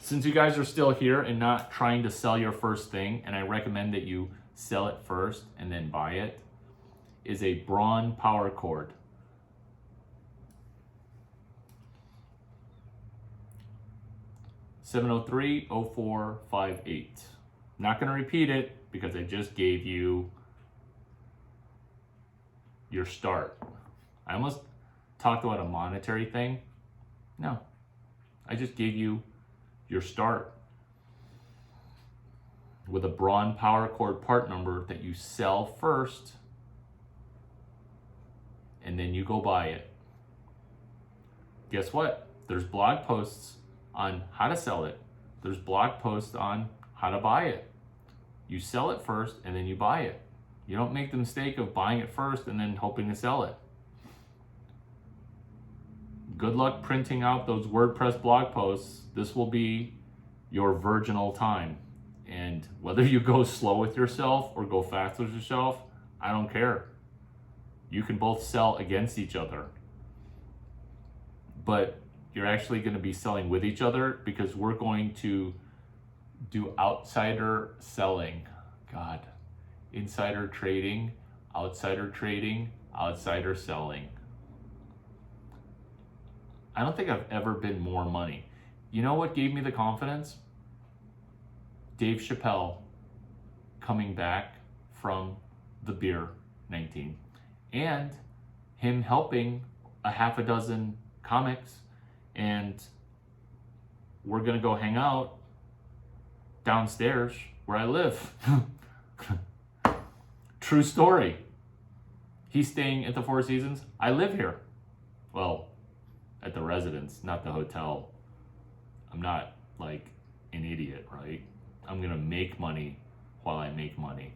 Since you guys are still here and not trying to sell your first thing, and I recommend that you sell it first and then buy it, is a Braun power cord. $703-0458. Not going to repeat it because I just gave you your start. I almost talked about a monetary thing. No, I just gave you your start with a Braun power cord part number that you sell first and then you go buy it. Guess what? There's blog posts on how to sell it. There's blog posts on how to buy it. You sell it first and then you buy it. You don't make the mistake of buying it first and then hoping to sell it. Good luck printing out those WordPress blog posts. This will be your virginal time. And whether you go slow with yourself or go fast with yourself, I don't care. You can both sell against each other. But you're actually going to be selling with each other because we're going to do outsider selling. God. Insider trading, outsider selling. I don't think I've ever been more money. You know what gave me the confidence? Dave Chappelle coming back from the beer 19 and him helping a half a dozen comics, and we're gonna go hang out downstairs where I live. True story. He's staying at the Four Seasons. I live here. Well, at the residence, not the hotel. I'm not like an idiot, right? I'm gonna make money while I make money.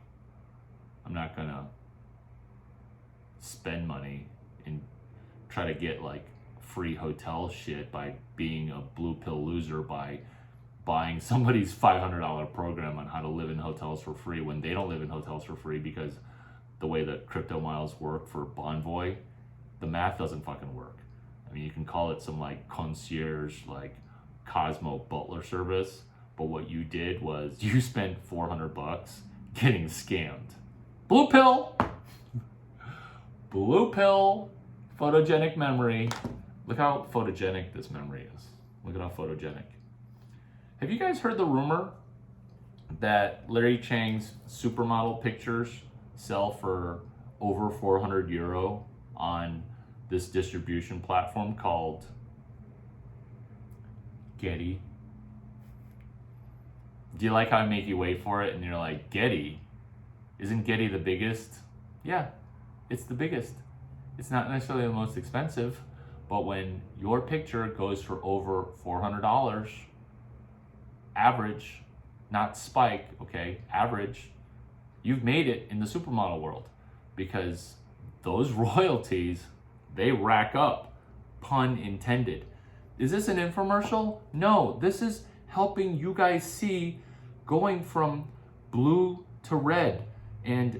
I'm not gonna spend money and try to get like free hotel shit by being a blue pill loser by buying somebody's $500 program on how to live in hotels for free when they don't live in hotels for free, because the way that crypto miles work for Bonvoy, the math doesn't fucking work. I mean, you can call it some like concierge, like Cosmo butler service, but what you did was you spent $400 getting scammed. Blue pill! Blue pill, photogenic memory. Look how photogenic this memory is. Look at how photogenic. Have you guys heard the rumor that Larry Chang's supermodel pictures sell for over €400 on this distribution platform called Getty? Do you like how I make you wait for it and you're like, Getty? Isn't Getty the biggest? Yeah, it's the biggest. It's not necessarily the most expensive, but when your picture goes for over $400, average, not spike, okay, average, you've made it in the supermodel world, because those royalties, they rack up, pun intended. Is this an infomercial? No, this is helping you guys see going from blue to red. And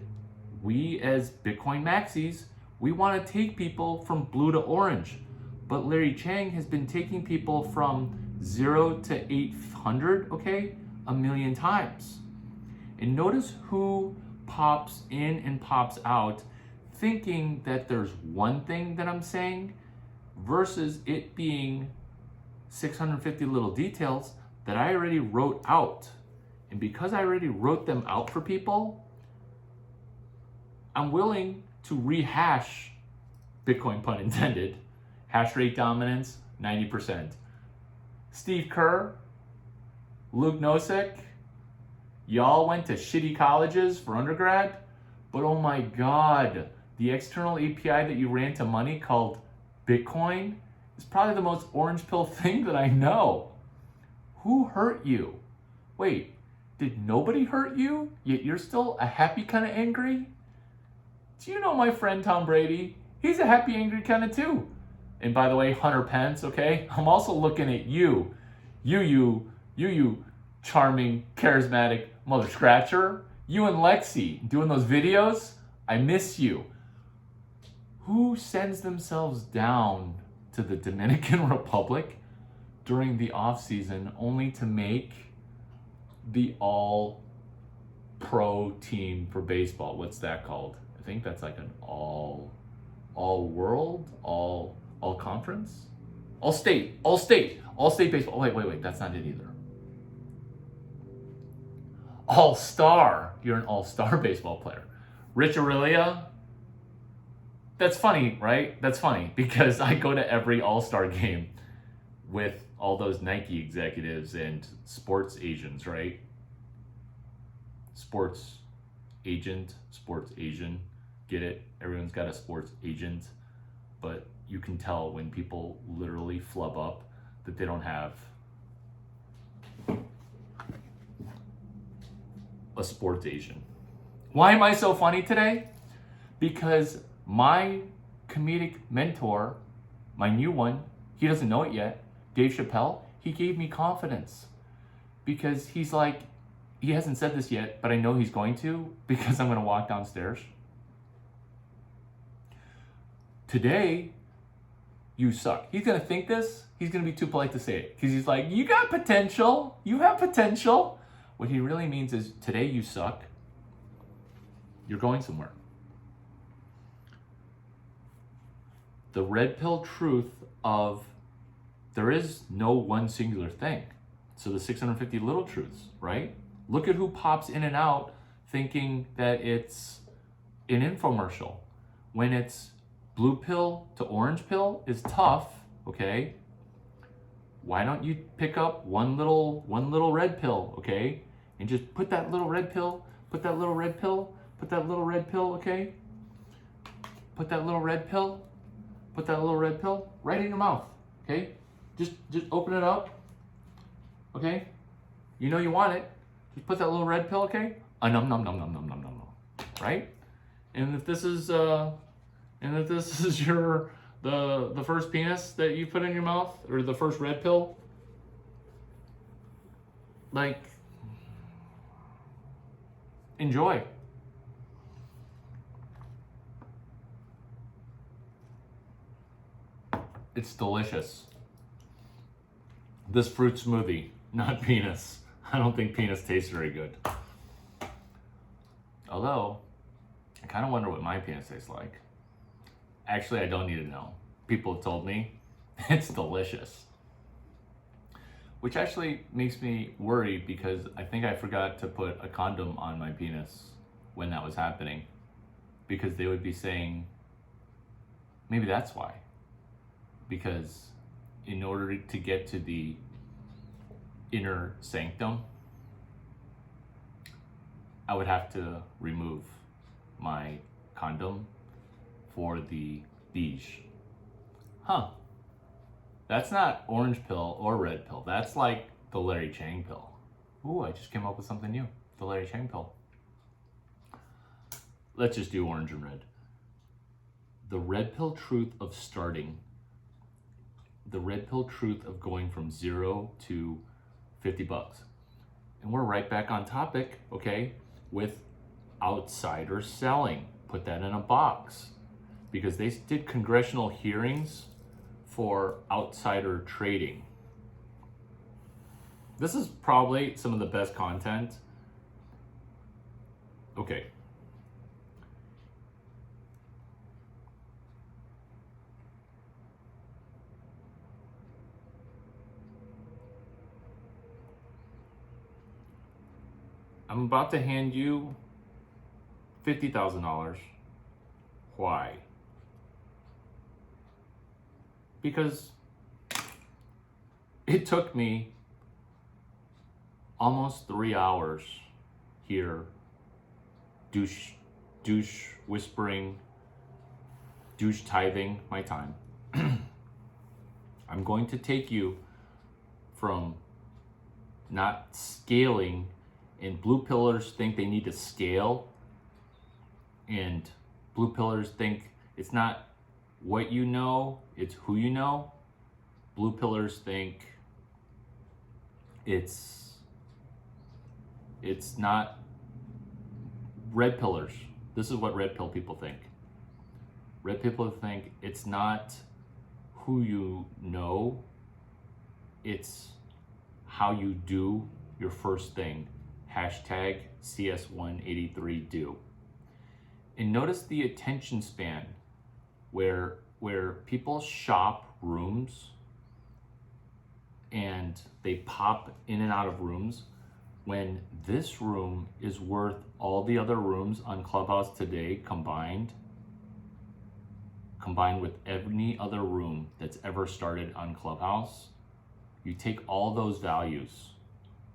we as Bitcoin maxis, we want to take people from blue to orange. But Larry Chang has been taking people from 0 to 800, okay, a million times. And notice who pops in and pops out thinking that there's one thing that I'm saying versus it being 650 little details that I already wrote out. And because I already wrote them out for people, I'm willing to rehash, Bitcoin pun intended, hash rate dominance, 90%. Steve Kerr, Luke Nosek, y'all went to shitty colleges for undergrad, but oh my God, the external API that you ran to money called Bitcoin is probably the most orange pill thing that I know. Who hurt you? Wait, did nobody hurt you, yet you're still a happy kind of angry? Do you know my friend Tom Brady? He's a happy angry kind of too. And by the way, Hunter Pence, okay? I'm also looking at you charming, charismatic mother scratcher. You and Lexi doing those videos. I miss you. Who sends themselves down to the Dominican Republic during the off season only to make the all pro team for baseball. What's that called? I think that's like an all world, all conference, all state baseball. Oh, wait, that's not it either. All star. You're an all star baseball player. Rich Aurelia. That's funny, right? That's funny because I go to every all-star game with all those Nike executives and sports Asians, right? Sports Asian. Get it? Everyone's got a sports agent, but you can tell when people literally flub up that they don't have a sports Asian. Why am I so funny today? Because my comedic mentor, my new one, he doesn't know it yet, Dave Chappelle, he gave me confidence because he's like, he hasn't said this yet, but I know he's going to because I'm going to walk downstairs. Today, you suck. He's going to think this. He's going to be too polite to say it because he's like, you got potential. You have potential. What he really means is today you suck. You're going somewhere. The red pill truth of there is no one singular thing. So the 650 little truths, right? Look at who pops in and out thinking that it's an infomercial. When it's blue pill to orange pill is tough, okay? Why don't you pick up one little red pill, okay? And just put that little red pill, okay? Put that little red pill, put that little red pill right in your mouth, okay? Just open it up, okay? You know you want it. Just put that little red pill, okay? Num, right? And if this is your the first penis that you put in your mouth or the first red pill, like, enjoy. It's delicious. This fruit smoothie, not penis. I don't think penis tastes very good. Although, I kind of wonder what my penis tastes like. Actually, I don't need to know. People have told me it's delicious. Which actually makes me worried because I think I forgot to put a condom on my penis when that was happening. Because they would be saying, maybe that's why. Because in order to get to the inner sanctum, I would have to remove my condom for the beige. Huh. That's not orange pill or red pill. That's like the Larry Chang pill. Ooh, I just came up with something new. The Larry Chang pill. Let's just do orange and red. The red pill truth of starting. The red pill truth of going from 0 to $50. And we're right back on topic, okay, with outsider selling. Put that in a box. Because they did congressional hearings for outsider trading. This is probably some of the best content. Okay. I'm about to hand you $50,000. Why? Because it took me almost 3 hours here, douche whispering, douche tithing my time. I'm going to take you from not scaling, and blue pillars think they need to scale, and blue pillars think it's not what you know, it's who you know. Blue pillars think it's not. Red pillars, this is what red pill people think. Red people think it's not who you know, It's how you do your first thing. Hashtag CS183do. And notice the attention span where people shop rooms and they pop in and out of rooms when this room is worth all the other rooms on Clubhouse today combined with any other room that's ever started on Clubhouse. You take all those values,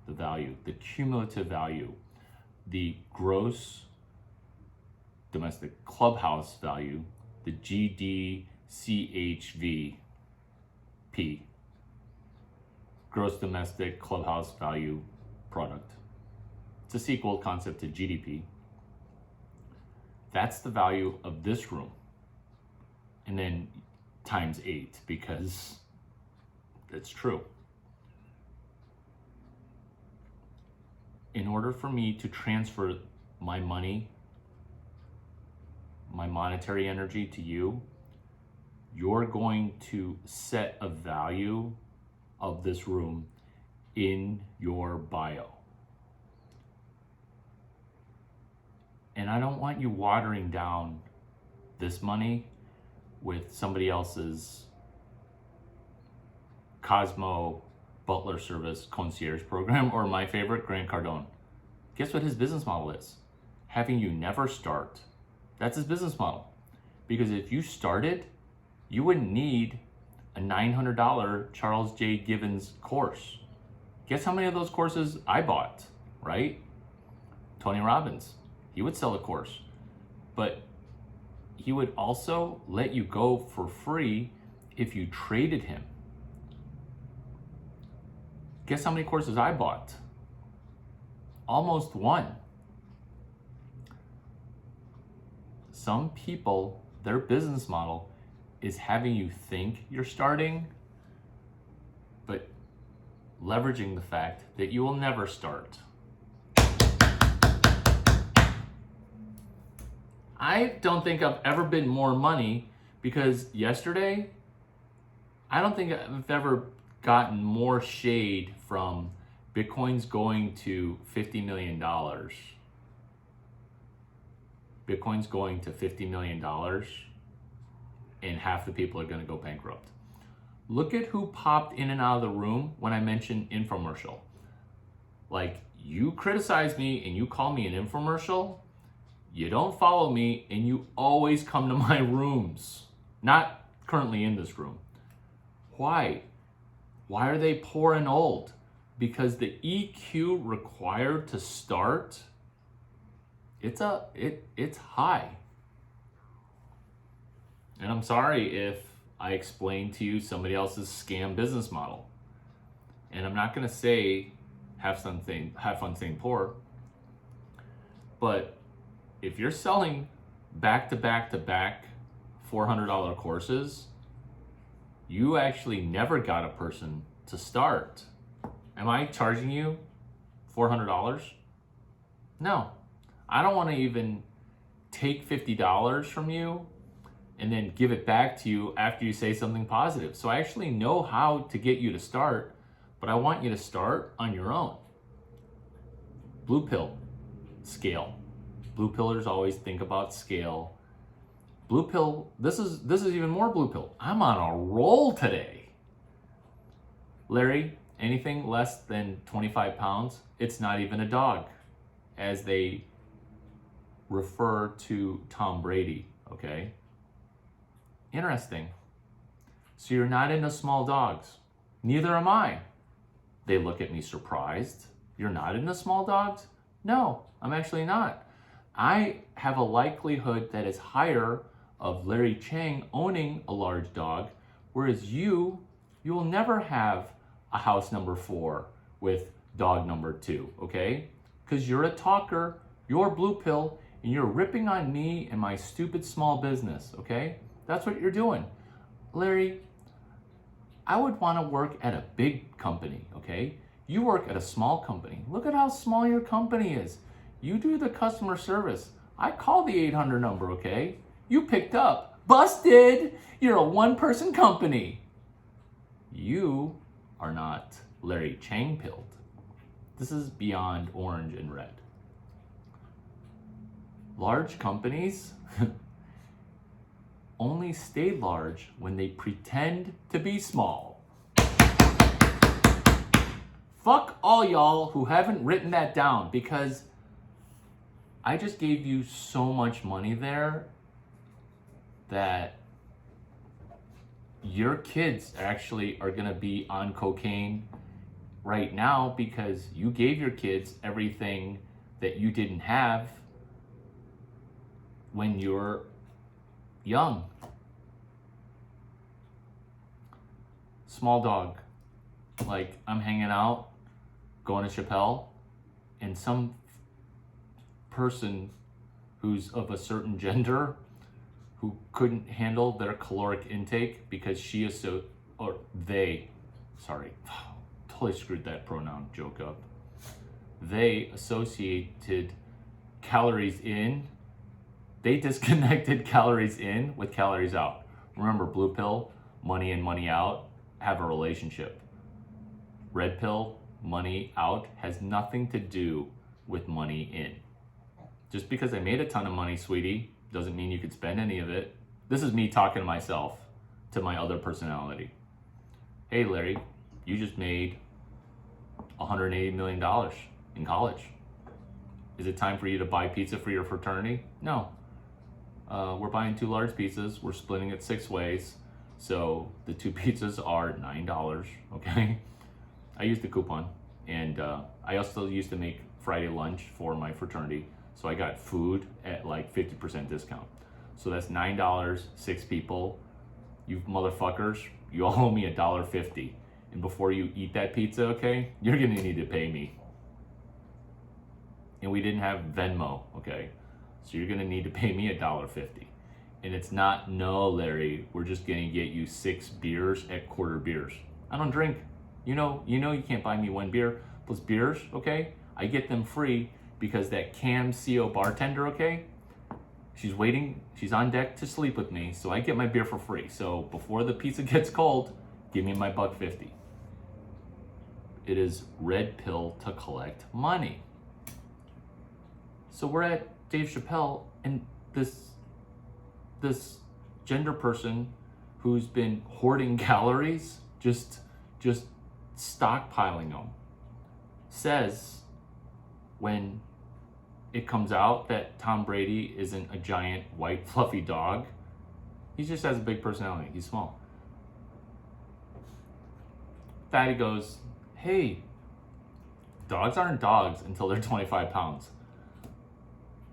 the cumulative value, the gross domestic Clubhouse value, the GDCHVP, gross domestic Clubhouse value product. It's a sequel concept to GDP. That's the value of this room. And then times 8, because it's true. In order for me to transfer my money, my monetary energy to you, you're going to set a value of this room in your bio. And I don't want you watering down this money with somebody else's Cosmo Butler Service Concierge program, or my favorite, Grant Cardone. Guess what his business model is? Having you never start. That's his business model. Because if you started, you wouldn't need a $900 Charles J. Givens course. Guess how many of those courses I bought, right? Tony Robbins, he would sell a course, but he would also let you go for free if you traded him. Guess how many courses I bought? Almost one. Some people, their business model is having you think you're starting, but leveraging the fact that you will never start. I don't think I've ever been more money, because yesterday, I don't think I've ever gotten more shade from Bitcoin's going to $50 million. Bitcoin's going to $50 million and half the people are going to go bankrupt. Look at who popped in and out of the room when I mentioned infomercial. Like, you criticize me and you call me an infomercial, you don't follow me, and you always come to my rooms. Not currently in this room. Why? Why are they poor and old? Because the EQ required to start, it's high. And I'm sorry if I explained to you somebody else's scam business model. And I'm not gonna say have fun saying poor, but if you're selling back to back $400 courses, you actually never got a person to start. Am I charging you $400? No. I don't want to even take $50 from you and then give it back to you after you say something positive. So I actually know how to get you to start, but I want you to start on your own. Blue pill, scale. Blue pillars always think about scale. Blue pill, this is even more blue pill. I'm on a roll today. Larry, anything less than 25 pounds, it's not even a dog, as they refer to Tom Brady, okay? Interesting. So you're not into small dogs. Neither am I. They look at me surprised. You're not into small dogs? No, I'm actually not. I have a likelihood that is higher of Larry Chang owning a large dog, whereas you will never have a house number 4 with dog number 2, okay? Because you're a talker, you're blue pill, and you're ripping on me and my stupid small business, okay? That's what you're doing. Larry, I would want to work at a big company, okay? You work at a small company. Look at how small your company is. You do the customer service. I call the 800 number, okay? You picked up. Busted! You're a one-person company. You are not Larry Chang pilled. This is beyond orange and red. Large companies only stay large when they pretend to be small. Fuck all y'all who haven't written that down, because I just gave you so much money there that your kids actually are gonna be on cocaine right now because you gave your kids everything that you didn't have when you're young. Small dog. Like, I'm hanging out, going to Chappelle, and some person who's of a certain gender who couldn't handle their caloric intake because totally screwed that pronoun joke up. They associated calories in, they disconnected calories in with calories out. Remember, blue pill, money in, money out, have a relationship. Red pill, money out, has nothing to do with money in. Just because I made a ton of money, sweetie, doesn't mean you could spend any of it. This is me talking to myself, to my other personality. Hey, Larry, you just made $180 million in college. Is it time for you to buy pizza for your fraternity? No. We're buying 2 large pizzas. We're splitting it 6 ways. So the 2 pizzas are $9, okay? I used the coupon. And I also used to make Friday lunch for my fraternity. So I got food at like 50% discount. So that's $9, 6 people. You motherfuckers, you all owe me $1.50. And before you eat that pizza, okay, you're gonna need to pay me. And we didn't have Venmo, okay? So you're gonna need to pay me $1.50. And it's not, no, Larry, we're just gonna get you 6 beers at quarter beers. I don't drink. You know you can't buy me 1 beer plus beers, okay? I get them free because that Cam CO bartender, okay? She's waiting, she's on deck to sleep with me, so I get my beer for free. So before the pizza gets cold, give me my $1.50. It is red pill to collect money. So we're at Dave Chappelle, and this gender person who's been hoarding calories, just stockpiling them, says when it comes out that Tom Brady isn't a giant white fluffy dog, he just has a big personality. He's small. Fatty goes, hey, dogs aren't dogs until they're 25 pounds.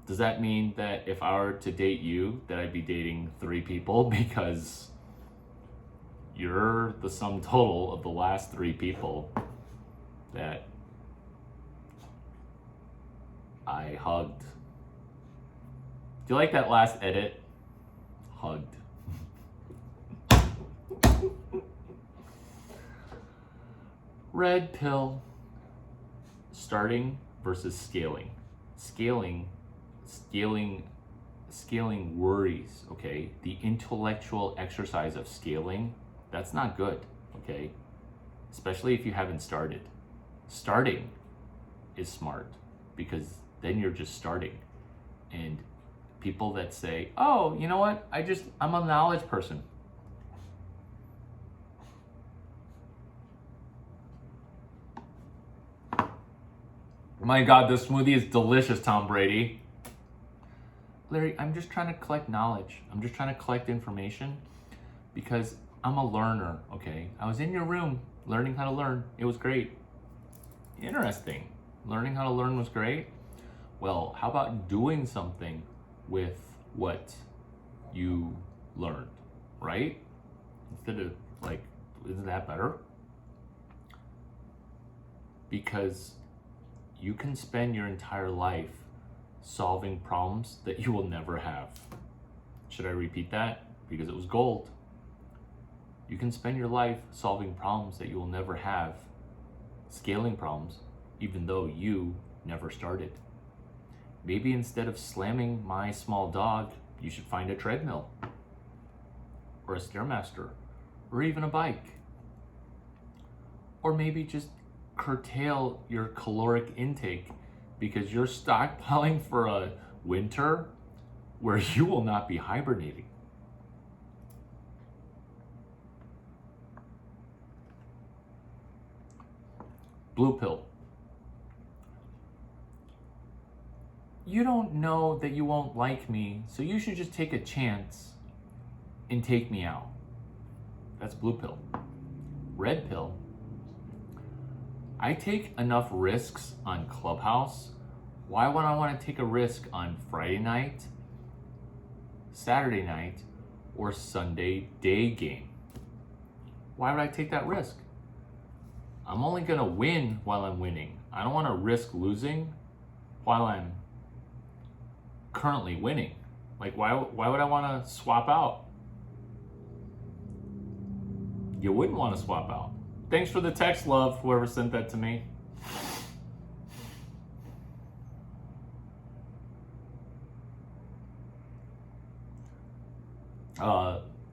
Does that mean that if I were to date you, that I'd be dating 3 people because you're the sum total of the last 3 people that I hugged? Do you like that last edit? Hugged. Red pill. Starting versus scaling. Scaling worries, okay? The intellectual exercise of scaling, that's not good, okay? Especially if you haven't started. Starting is smart because then you're just starting. And people that say, oh, you know what? I'm a knowledge person. My God, this smoothie is delicious, Tom Brady. Larry, I'm just trying to collect knowledge. I'm just trying to collect information because I'm a learner, okay? I was in your room learning how to learn. It was great. Interesting. Learning how to learn was great. Well, how about doing something with what you learned, right? Instead of like, isn't that better? Because you can spend your entire life solving problems that you will never have. Should I repeat that? Because it was gold. You can spend your life solving problems that you will never have, scaling problems, even though you never started. Maybe instead of slamming my small dog, you should find a treadmill or a Stairmaster or even a bike. or maybe just curtail your caloric intake because you're stockpiling for a winter where you will not be hibernating. Blue pill. You don't know that you won't like me, so you should just take a chance and take me out. That's blue pill. Red pill. I take enough risks on Clubhouse. Why would I want to take a risk on Friday night, Saturday night, or Sunday day game? Why would I take that risk? I'm only going to win while I'm winning. I don't want to risk losing while I'm currently winning. Like, why would I want to swap out? You wouldn't want to swap out. Thanks for the text, love, whoever sent that to me.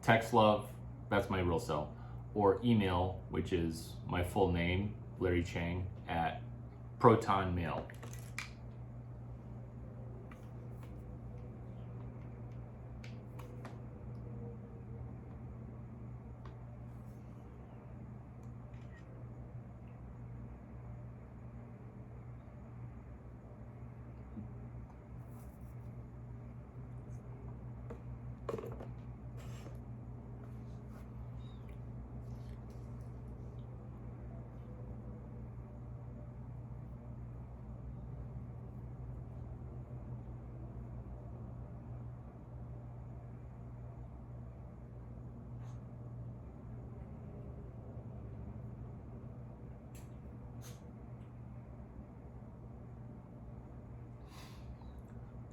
Text love, that's my real cell. Or email, which is my full name, Larry Chang, at Proton Mail.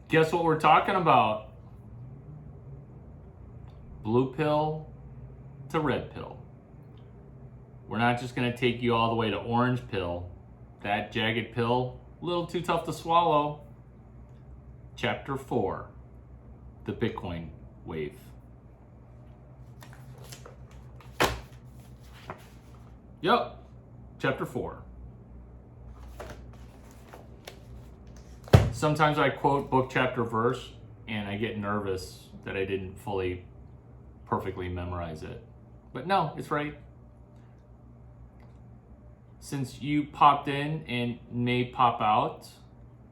Guess what we're talking about? Blue pill to red pill. We're not just going to take you all the way to orange pill. That jagged pill, a little too tough to swallow. Chapter 4, the Bitcoin wave. Yep, chapter 4. Sometimes I quote book, chapter, verse, and I get nervous that I didn't fully, perfectly memorize it. But no, it's right. Since you popped in and may pop out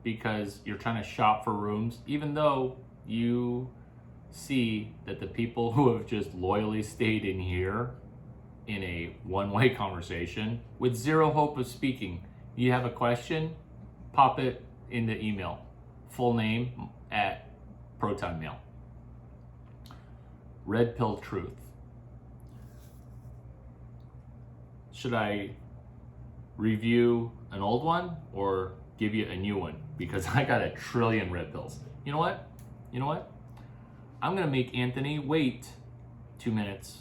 because you're trying to shop for rooms, even though you see that the people who have just loyally stayed in here in a one-way conversation with zero hope of speaking, you have a question, pop it in the email, full name at Proton Mail. Red pill truth. Should I review an old one or give you a new one? Because I got 1 trillion red pills. You know what? I'm gonna make Anthony wait 2 minutes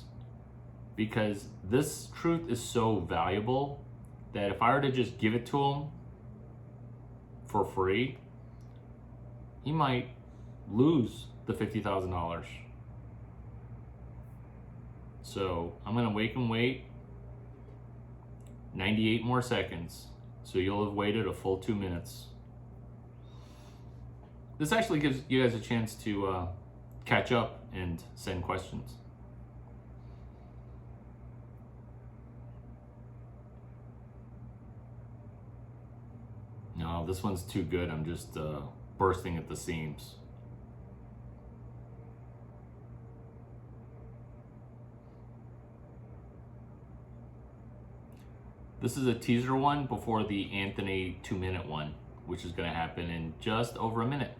because this truth is so valuable that if I were to just give it to him for free, he might lose the $50,000. So I'm gonna make him wait 98 more seconds. So you'll have waited a full 2 minutes. This actually gives you guys a chance to catch up and send questions. No, this one's too good. I'm just bursting at the seams. This is a teaser one before the Anthony 2-minute one, which is going to happen in just over a minute.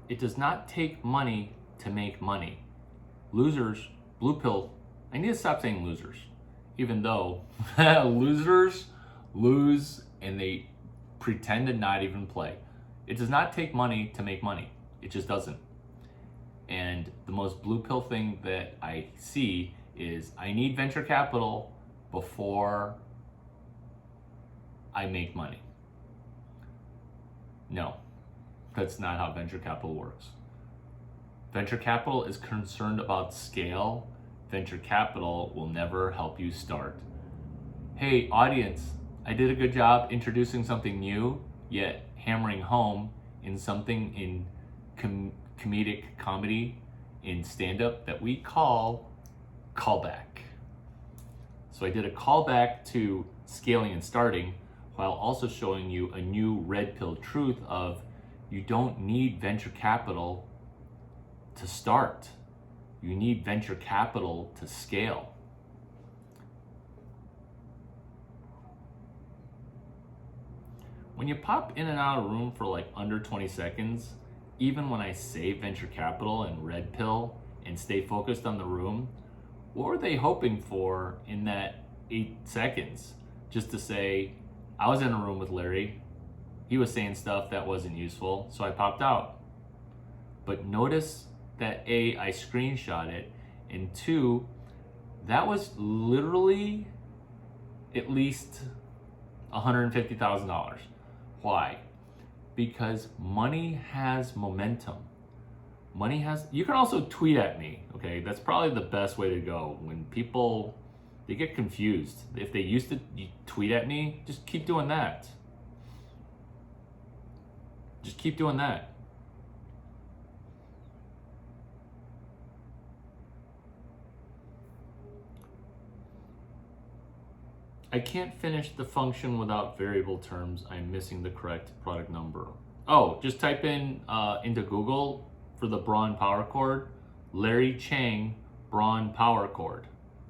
It does not take money to make money. Losers, blue pill, I need to stop saying losers, even though losers lose and they pretend to not even play. It does not take money to make money. It just doesn't. And the most blue pill thing that I see is I need venture capital before I make money. No, that's not how venture capital works. Venture capital is concerned about scale. Venture capital will never help you start. hey, audience, I did a good job introducing something new, yet hammering home in something in comedic comedy, in stand-up that we call callback. So I did a callback to scaling and starting while also showing you a new red pill truth of you don't need venture capital to start. You need venture capital to scale. When you pop in and out of a room for like under 20 seconds, even when I say venture capital and red pill and stay focused on the room, what were they hoping for in that 8 seconds? Just to say, I was in a room with Larry, he was saying stuff that wasn't useful, so I popped out. But notice that A, I screenshot it, and 2, that was literally at least $150,000. Why? Because money has momentum. Money has, you can also tweet at me, okay? That's probably the best way to go. When people, they get confused. If they used to tweet at me, just keep doing that. Just keep doing that. I can't finish the function without variable terms. I'm missing the correct product number. Oh, just type in into Google for the Braun power cord, Larry Chang Braun power cord.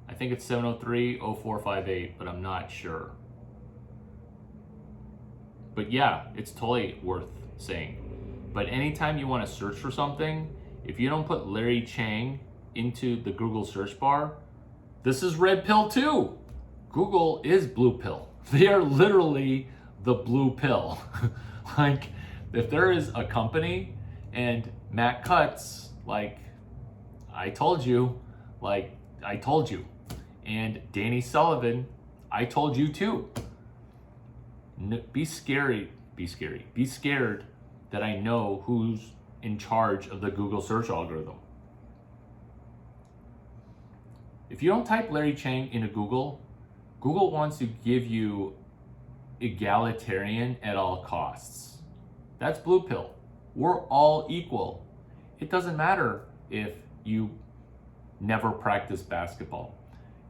I think it's 703-0458, but I'm not sure. But yeah, it's totally worth saying. But anytime you want to search for something, if you don't put Larry Chang into the Google search bar, this is red pill too. Google is blue pill. They are literally the blue pill. Like, if there is a company and Matt Cutts, like, I told you, and Danny Sullivan, I told you too. Be scared that I know who's in charge of the Google search algorithm. If you don't type Larry Chang into Google, Google wants to give you egalitarian at all costs. That's blue pill. We're all equal. It doesn't matter if you never practice basketball.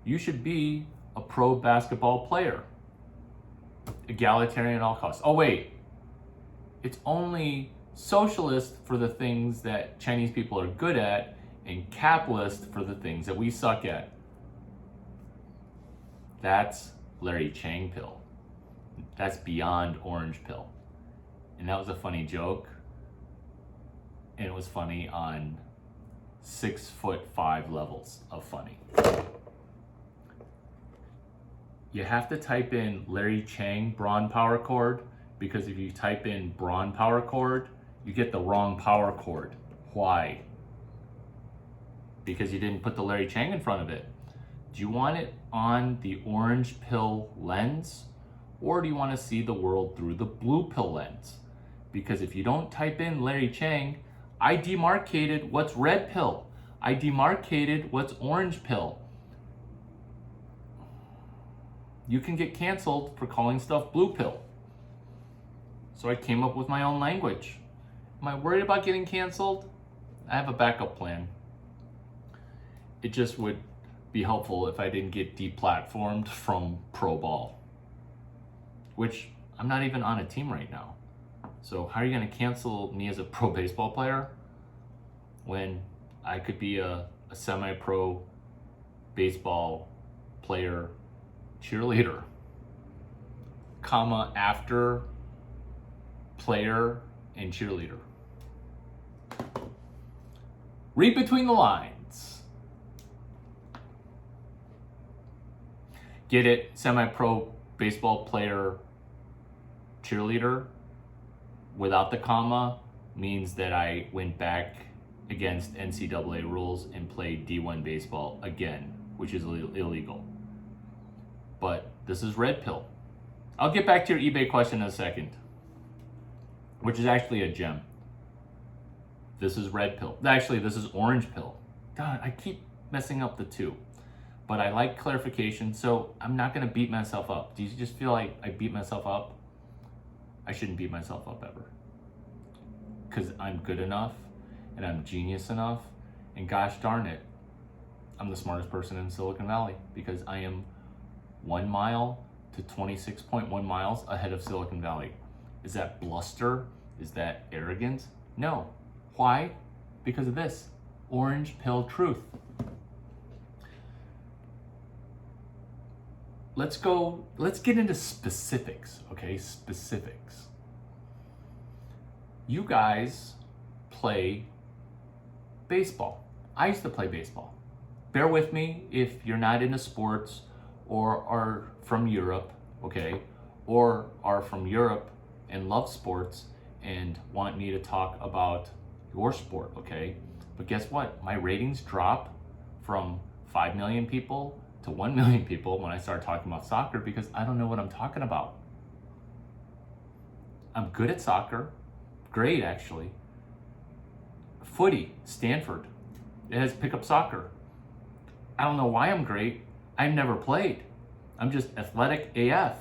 You should be a pro basketball player. Egalitarian at all costs. Oh wait, it's only socialist for the things that Chinese people are good at and capitalist for the things that we suck at. That's Larry Chang pill. That's beyond orange pill. And that was a funny joke. And it was funny on 6'5" levels of funny. You have to type in Larry Chang Braun power cord, because if you type in Braun power cord, you get the wrong power cord. Why? Because you didn't put the Larry Chang in front of it. Do you want it on the orange pill lens, or do you want to see the world through the blue pill lens? Because if you don't type in Larry Chang, I demarcated what's red pill. I demarcated what's orange pill. You can get canceled for calling stuff blue pill. So I came up with my own language. Am I worried about getting canceled? I have a backup plan. It just would be helpful if I didn't get deplatformed from pro ball, which I'm not even on a team right now. So how are you going to cancel me as a pro baseball player when I could be a semi-pro baseball player cheerleader, comma, after player and cheerleader? Read between the lines. Get it? Semi-pro baseball player cheerleader without the comma means that I went back against NCAA rules and played D1 baseball again, which is illegal. But this is red pill. I'll get back to your eBay question in a second, which is actually a gem. This is red pill. Actually, this is orange pill. God, I keep messing up the two. but I like clarification, so I'm not going to beat myself up. Do you just feel like I beat myself up? I shouldn't beat myself up ever. Because I'm good enough and I'm genius enough, and gosh darn it, I'm the smartest person in Silicon Valley because I am 1 mile to 26.1 miles ahead of Silicon Valley. Is that bluster? Is that arrogant? No. Why? Because of this. Orange pill truth. Let's get into specifics, okay? Specifics. You guys play baseball. I used to play baseball. Bear with me if you're not into sports or are from Europe, okay? Or are from Europe and love sports and want me to talk about your sport, okay? But guess what? My ratings drop from 5 million people to 1 million people when I start talking about soccer because I don't know what I'm talking about. I'm good at soccer, great actually. Footy, Stanford, it has pickup soccer. I don't know why I'm great. I've never played. I'm just athletic AF.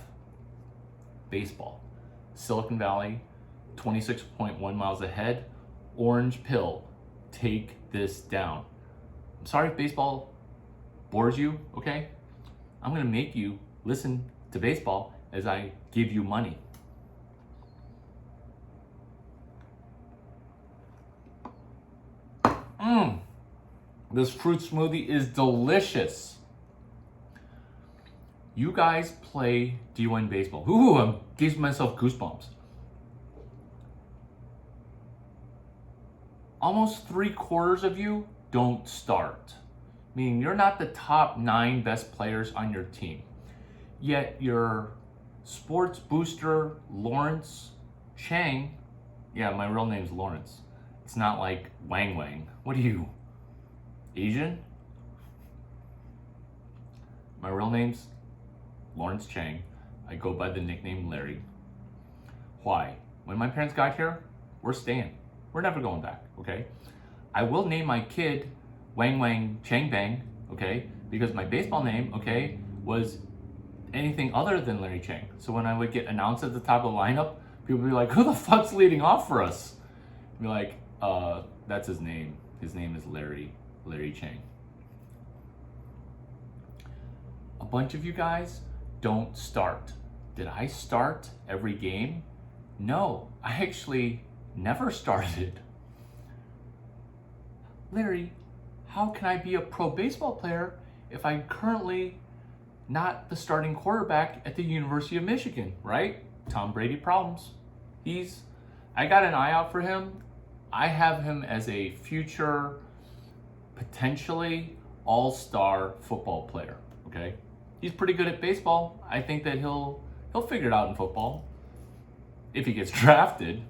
Baseball, Silicon Valley, 26.1 miles ahead, orange pill, take this down. I'm sorry if baseball bores you, okay? I'm gonna make you listen to baseball as I give you money. This fruit smoothie is delicious. You guys play D1 baseball. Ooh, I'm giving myself goosebumps. Almost 3/4 of you don't start. Meaning you're not the top 9 best players on your team. Yet your sports booster, Lawrence Chang, yeah, my real name's Lawrence. It's not like Wang Wang. What are you, Asian? My real name's Lawrence Chang. I go by the nickname Larry. Why? When my parents got here, we're staying. We're never going back, okay? I will name my kid Wang Wang Chang Bang, okay? Because my baseball name, okay, was anything other than Larry Chang. So when I would get announced at the top of the lineup, people would be like, who the fuck's leading off for us? I'd be like, that's his name. His name is Larry Chang. A bunch of you guys don't start. Did I start every game? No, I actually never started. Larry, how can I be a pro baseball player if I'm currently not the starting quarterback at the University of Michigan, right? Tom Brady problems. I got an eye out for him. I have him as a future, potentially all-star football player, okay? He's pretty good at baseball. I think that he'll figure it out in football if he gets drafted.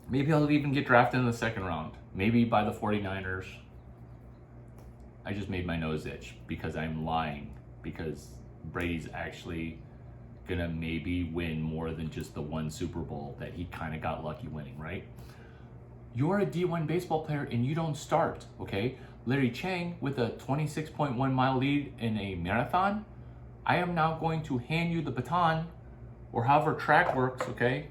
Maybe he'll even get drafted in the second round. Maybe by the 49ers. I just made my nose itch because I'm lying. Because Brady's actually gonna maybe win more than just the one Super Bowl that he kind of got lucky winning, right? You're a D1 baseball player and you don't start, okay? Larry Chang with a 26.1 mile lead in a marathon. I am now going to hand you the baton, or however track works, okay?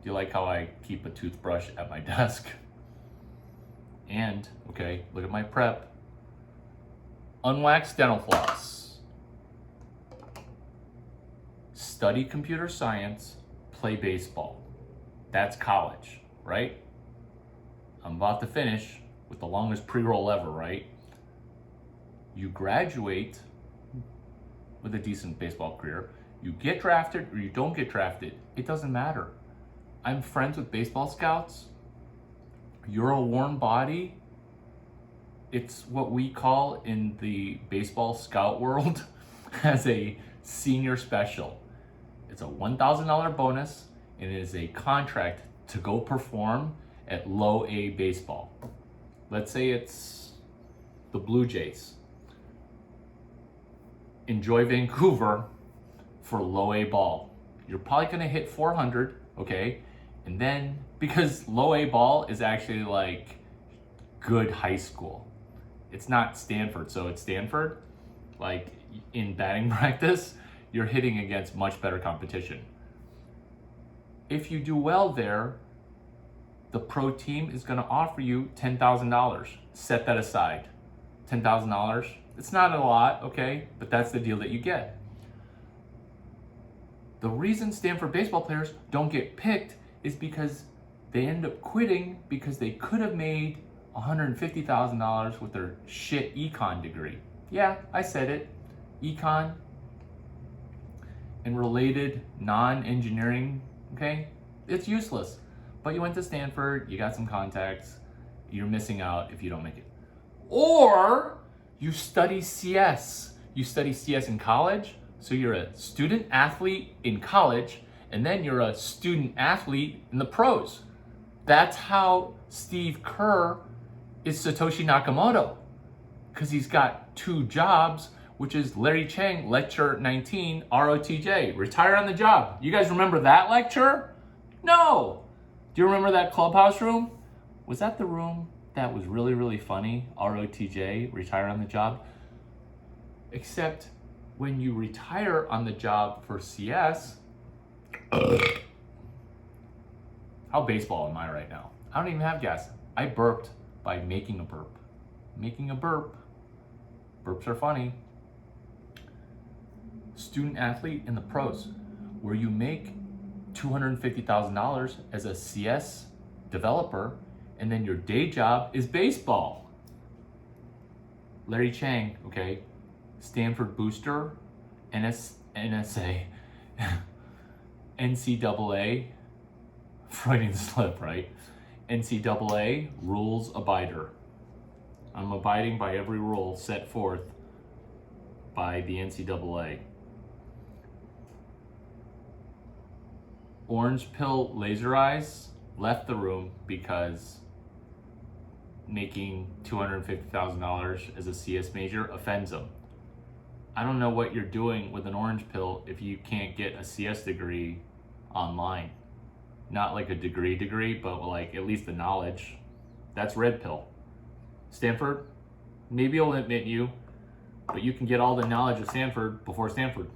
Do you like how I keep a toothbrush at my desk? And, okay, look at my prep. Unwaxed dental floss. Study computer science, play baseball. That's college, right? I'm about to finish with the longest pre-roll ever, right? You graduate with a decent baseball career. You get drafted or you don't get drafted. It doesn't matter. I'm friends with baseball scouts. You're a warm body. It's what we call in the baseball scout world as a senior special. It's a $1,000 bonus and it is a contract to go perform at low A baseball. Let's say it's the Blue Jays. Enjoy Vancouver for low A ball. You're probably gonna hit 400, okay? And then, because low A ball is actually like good high school. It's not Stanford. So at Stanford, like in batting practice, you're hitting against much better competition. If you do well there, the pro team is going to offer you $10,000. Set that aside. $10,000. It's not a lot, okay? But that's the deal that you get. The reason Stanford baseball players don't get picked is because they end up quitting because they could have made $150,000 with their shit econ degree. Yeah, I said it. Econ and related non-engineering, okay? It's useless. But you went to Stanford, you got some contacts, you're missing out if you don't make it. Or you study CS. You study CS in college, so you're a student athlete in college, and then you're a student athlete in the pros. That's how Steve Kerr is Satoshi Nakamoto, because he's got 2 jobs, which is Larry Chang, lecture 19, ROTJ, retire on the job. You guys remember that lecture? No. Do you remember that clubhouse room? Was that the room that was really, really funny? ROTJ, retire on the job. Except when you retire on the job for CS, how baseball am I right now? I don't even have gas. I burped by making a burp. Making a burp. Burps are funny. Student athlete in the pros, where you make $250,000 as a CS developer, and then your day job is baseball. Larry Chang, okay, Stanford booster, NSA, NCAA, Freudian slip, right? NCAA rules abider. I'm abiding by every rule set forth by the NCAA. Orange pill laser eyes left the room because making $250,000 as a CS major offends them. I don't know what you're doing with an orange pill if you can't get a CS degree online. Not like a degree, but like at least the knowledge. That's red pill. Stanford, maybe I'll admit you, but you can get all the knowledge of Stanford before Stanford.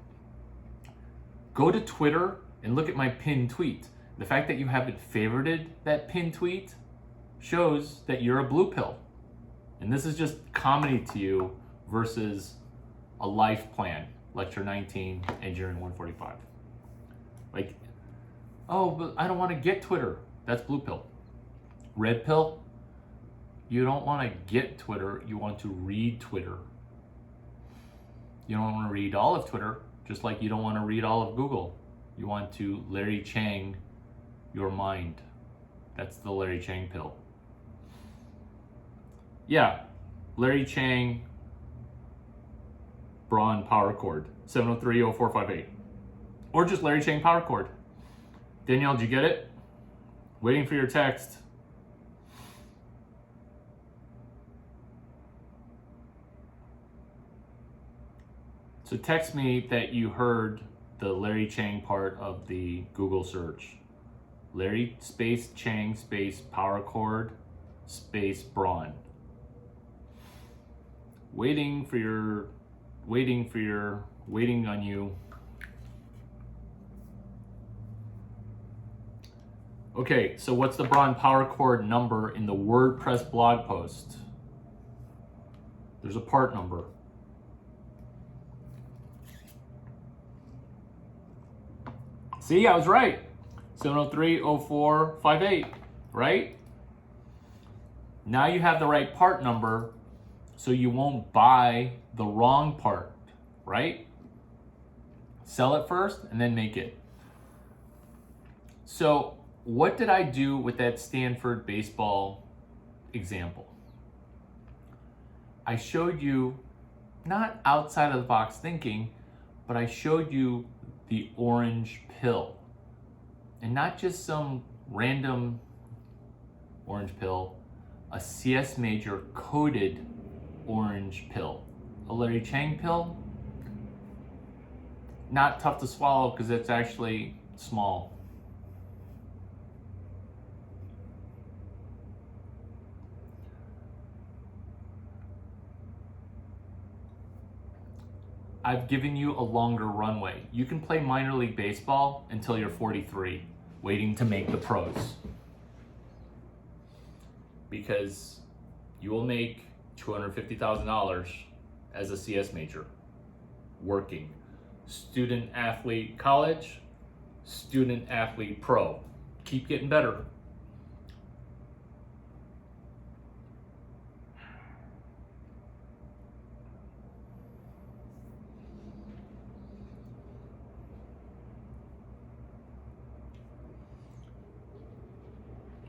Go to Twitter and look at my pinned tweet. The fact that you haven't favorited that pinned tweet shows that you're a blue pill. And this is just comedy to you versus a life plan. Lecture 19, Engineering 145. Like, oh, but I don't want to get Twitter. That's blue pill. Red pill, you don't want to get Twitter, you want to read Twitter. You don't want to read all of Twitter, just like you don't want to read all of Google. You want to Larry Chang your mind. That's the Larry Chang pill. Yeah, Larry Chang Braun power cord, 703-0458. Or just Larry Chang power cord. Danielle, did you get it? Waiting for your text. So text me that you heard the Larry Chang part of the Google search. Larry space Chang space power cord space Braun. Waiting on you. Okay, so what's the Braun power cord number in the WordPress blog post? There's a part number. See, I was right. 703-0458, right? Now you have the right part number, so you won't buy the wrong part, right? Sell it first and then make it. So what did I do with that Stanford baseball example? I showed you not outside of the box thinking, but I showed you the orange pill. And not just some random orange pill, a CS major coded orange pill. A Larry Chang pill, not tough to swallow because it's actually small. I've given you a longer runway. You can play minor league baseball until you're 43, waiting to make the pros. Because you will make $250,000 as a CS major, working. Student athlete college, student athlete pro. Keep getting better.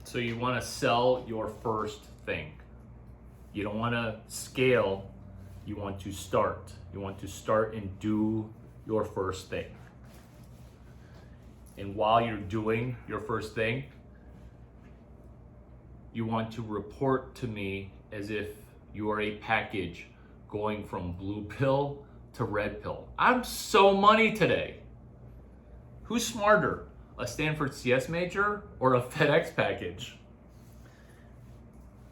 So you want to sell your first thing. You don't want to scale, you want to start. You want to start and do your first thing. And while you're doing your first thing, you want to report to me as if you are a package going from blue pill to red pill. I'm so money today. Who's smarter, a Stanford CS major or a FedEx package?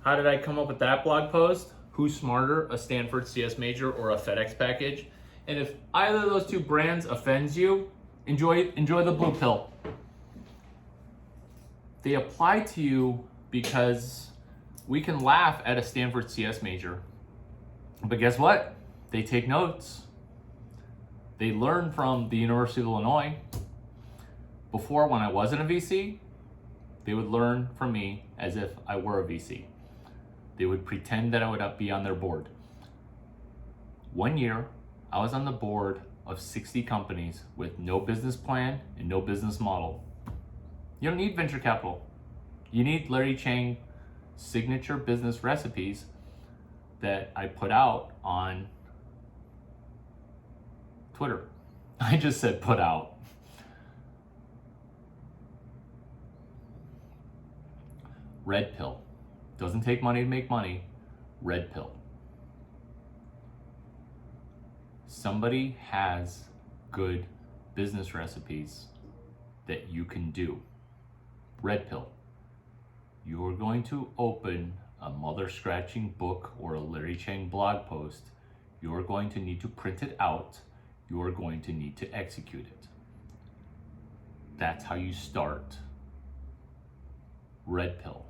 How did I come up with that blog post? Who's smarter, a Stanford CS major or a FedEx package? And if either of those two brands offends you, enjoy the blue pill. They apply to you because we can laugh at a Stanford CS major. But guess what? They take notes. They learn from the University of Illinois. Before, when I wasn't a VC, they would learn from me as if I were a VC. They would pretend that I would be on their board. 1 year, I was on the board of 60 companies with no business plan and no business model. You don't need venture capital. You need Larry Chang signature business recipes that I put out on Twitter. I just said put out. Red pill. Doesn't take money to make money. Red pill. Somebody has good business recipes that you can do. Red pill. You're going to open a mother scratching book or a Larry Chang blog post. You're going to need to print it out. You're going to need to execute it. That's how you start. Red pill.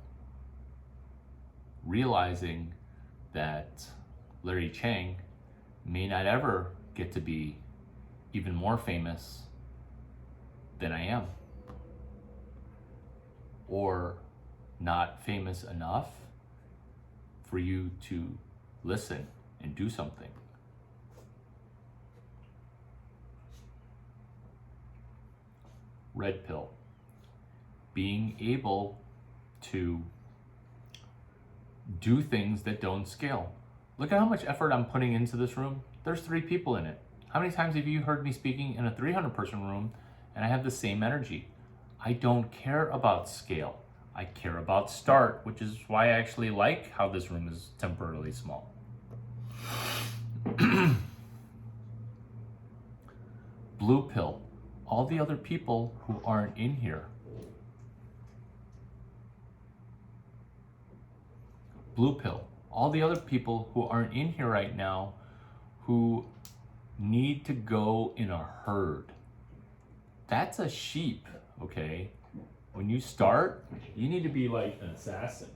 Realizing that Larry Chang may not ever get to be even more famous than I am, or not famous enough for you to listen and do something. Red pill. Being able to do things that don't scale. Look at how much effort I'm putting into this room. There's 3 people in it. How many times have you heard me speaking in a 300-person room and I have the same energy? I don't care about scale. I care about start, which is why I actually like how this room is temporarily small. Blue pill. All the other people who aren't in here. Blue pill. All the other people who aren't in here right now who need to go in a herd. That's a sheep, okay? When you start, you need to be like an assassin.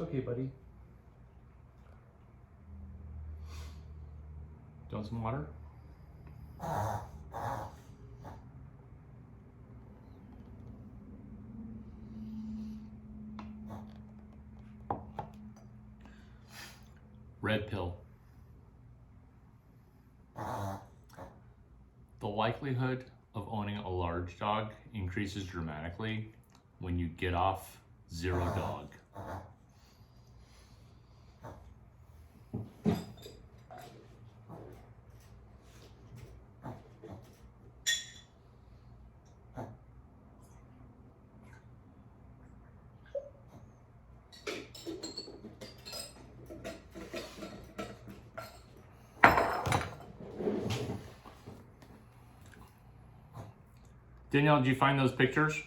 okay, buddy. Do you want some water? Red pill. The likelihood of owning a large dog increases dramatically when you get off zero dog. Danielle, did you find those pictures?